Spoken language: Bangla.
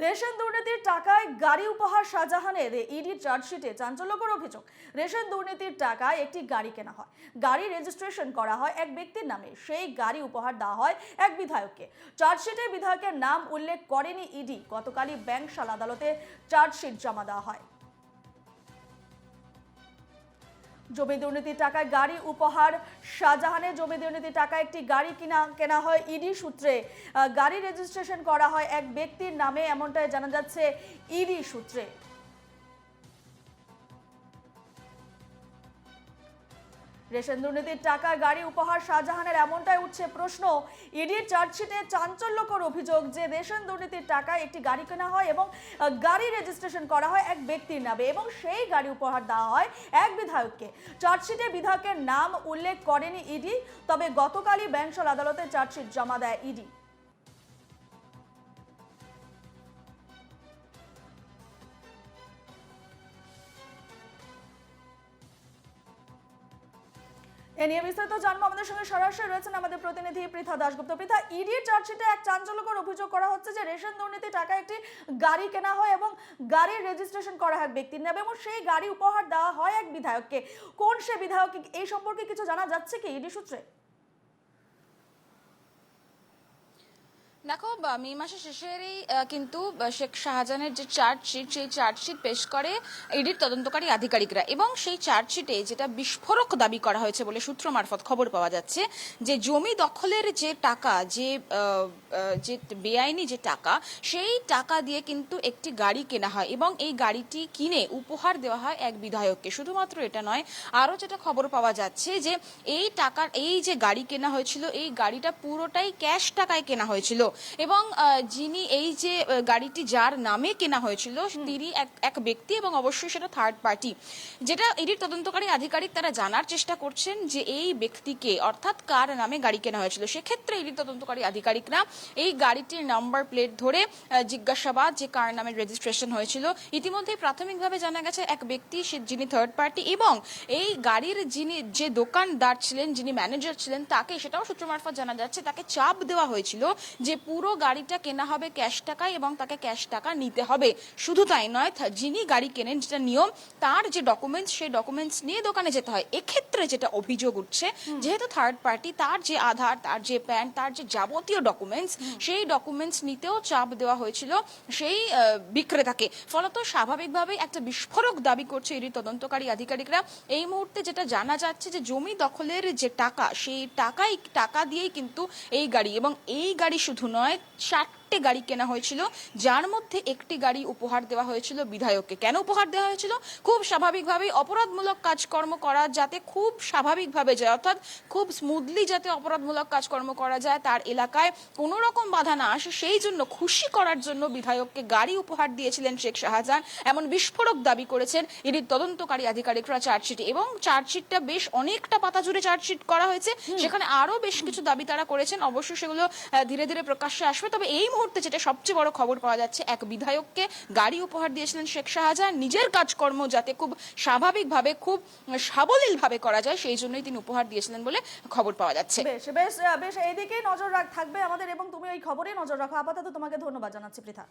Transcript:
রেশন দুর্নীতির টাকায় গাড়ি উপহার শাহজাহানের ইডি চার্জশিটে চাঞ্চল্যকর অভিযোগ। রেশন দুর্নীতির টাকায় একটি গাড়ি কেনা হয়, গাড়ি রেজিস্ট্রেশন করা হয় এক ব্যক্তির নামে, সেই গাড়ি উপহার দেওয়া হয় এক বিধায়ককে। চার্জশিটে বিধায়কের নাম উল্লেখ করেনি ইডি। গতকালই ব্যাংকশাল আদালতে চার্জশিট জমা দেওয়া হয়। জমি দুর্নীতির টাকায় গাড়ি উপহার শাহজাহানের। জমি দুর্নীতির টাকায় একটি গাড়ি কেনা হয় ইডি সূত্রে। গাড়ি রেজিস্ট্রেশন করা হয় এক ব্যক্তির নামে, এমনটাই জানা যাচ্ছে ইডি সূত্রে। রেশন দুর্নীতির টাকা গাড়ি উপহার শাহজাহানের, এমনটাই উঠছে প্রশ্ন। ইডির চার্জশিটে চাঞ্চল্যকর অভিযোগ যে রেশন দুর্নীতির টাকায় একটি গাড়ি কেনা হয় এবং গাড়ি রেজিস্ট্রেশন করা হয় এক ব্যক্তির নামে এবং সেই গাড়ি উপহার দেওয়া হয় এক বিধায়ককে। চার্জশিটে বিধায়কের নাম উল্লেখ করেনি ইডি, তবে গতকালই ব্যাংকশাল আদালতে চার্জশিট জমা দেয় ইডি। এ নিয়ে বিস্তারিত জানবো, আমাদের সঙ্গে সরাসরি রয়েছেন আমাদের প্রতিনিধি পৃথা দাশগুপ্ত। পৃথা, ইডির চার্জশিটে এক চাঞ্চল্যকর অভিযোগ করা হচ্ছে যে রেশন দুর্নীতি টাকা একটি গাড়ি কেনা হয় এবং গাড়ির রেজিস্ট্রেশন করা হয় ব্যক্তির নামে এবং সেই গাড়ি উপহার দেওয়া হয় এক বিধায়ককে। কোন সে বিধায়ক, এই সম্পর্কে কিছু জানা যাচ্ছে কি ইডি সূত্রে? দেখো, মে মাসের শেষেরই কিন্তু শেখ শাহজাহানের যে চার্জশিট, সেই চার্জশিট পেশ করে ইডির তদন্তকারী আধিকারিকরা এবং সেই চার্জশিটে যেটা বিস্ফোরক দাবি করা হয়েছে বলে সূত্র মারফত খবর পাওয়া যাচ্ছে যে জমি দখলের যে টাকা, যে বেআইনি যে টাকা, সেই টাকা দিয়ে কিন্তু একটি গাড়ি কেনা হয় এবং এই গাড়িটি কিনে উপহার দেওয়া হয় এক বিধায়ককে। শুধুমাত্র এটা নয়, আরও যেটা খবর পাওয়া যাচ্ছে যে এই যে গাড়ি কেনা হয়েছিল, এই গাড়িটা পুরোটাই ক্যাশ টাকায় কেনা হয়েছিল এবং যিনি এই যে গাড়িটি যার নামে কেনা হয়েছিল তিনি এক ব্যক্তি এবং অবশ্যই সেটা থার্ড পার্টি। যেটা ইডির তদন্তকারী আধিকারিক তারা জানার চেষ্টা করছেন যে এই ব্যক্তিকে, অর্থাৎ কার নামে গাড়ি কেনা হয়েছিল। সেক্ষেত্রে ইডির তদন্তকারী আধিকারিকরা এই গাড়িটির নাম্বার প্লেট ধরে জিজ্ঞাসাবাদ যে কার নামে রেজিস্ট্রেশন হয়েছিল। ইতিমধ্যে প্রাথমিকভাবে জানা গেছে এক ব্যক্তি, যিনি থার্ড পার্টি, এবং এই গাড়ির যে দোকানদার ছিলেন, যিনি ম্যানেজার ছিলেন, তাকে, সেটাও সূত্র মারফত জানা যাচ্ছে, তাকে চাপ দেওয়া হয়েছিল যে পুরো গাড়িটা কেনা হবে ক্যাশ টাকায় এবং তাকে ক্যাশ টাকা নিতে হবে। শুধু তাই নয়, যিনি গাড়ি কেনেন, যেটা নিয়ম, তার যে ডকুমেন্টস, সেই ডকুমেন্টস নিয়ে দোকানে যেতে হয়। এক্ষেত্রে যেটা অভিযোগ উঠছে, যেহেতু থার্ড পার্টি, তার যে আধার, তার যে প্যান, তার যে যাবতীয় ডকুমেন্টস, সেই ডকুমেন্টস নিতেও চাপ দেওয়া হয়েছিল সেই বিক্রেতাকে। ফলত স্বাভাবিকভাবেই একটা বিস্ফোরক দাবি করছে ইডির তদন্তকারী আধিকারিকরা। এই মুহূর্তে যেটা জানা যাচ্ছে যে জমি দখলের যে টাকা, সেই টাকা দিয়েই কিন্তু এই গাড়ি, এবং এই গাড়ি শুধু নয়, 60টি গাড়ি কেনা হয়েছিল, যার মধ্যে একটি গাড়ি উপহার দেওয়া হয়েছিল বিধায়ককে। কেন উপহার দেওয়া হয়েছিল? খুব স্বাভাবিকভাবেই অপরাধমূলক কাজকর্ম করা যাতে খুব স্বাভাবিকভাবে যায়, অর্থাৎ খুব স্মুথলি যাতে অপরাধমূলক কাজকর্ম করা যায়, তার এলাকায় কোনো রকম বাধা না আসে, সেই জন্য, খুশি করার জন্য বিধায়ককে গাড়ি উপহার দিয়েছিলেন শেখ শাহজাহান, এমন বিস্ফোরক দাবি করেছেন ইডির তদন্তকারী আধিকারিকরা চার্জশিটে। এবং চার্জশিটটা বেশ অনেকটা পাতা জুড়ে চার্জশিট করা হয়েছে, সেখানে আরো বেশ কিছু দাবি তারা করেছেন। অবশ্যই সেগুলো ধীরে ধীরে প্রকাশ্যে আসবে। তবে এই মুহূর্তে যেটা সবচেয়ে বড় খবর পাওয়া যাচ্ছে, এক বিধায়ককে গাড়ি উপহার দিয়েছিলেন শেখ শাহজাহান, নিজের কাজকর্ম যাতে খুব স্বাভাবিকভাবে, খুব সাবলীলভাবে করা যায়, সেই জন্যই তিনি উপহার দিয়েছিলেন বলে খবর পাওয়া যাচ্ছে। বেশ বেশ বেশ, এইদিকেই নজর থাকবে আমাদের এবং তুমি এই খবরে নজর রাখো। আপাতত তোমাকে ধন্যবাদ জানাচ্ছি পৃথা।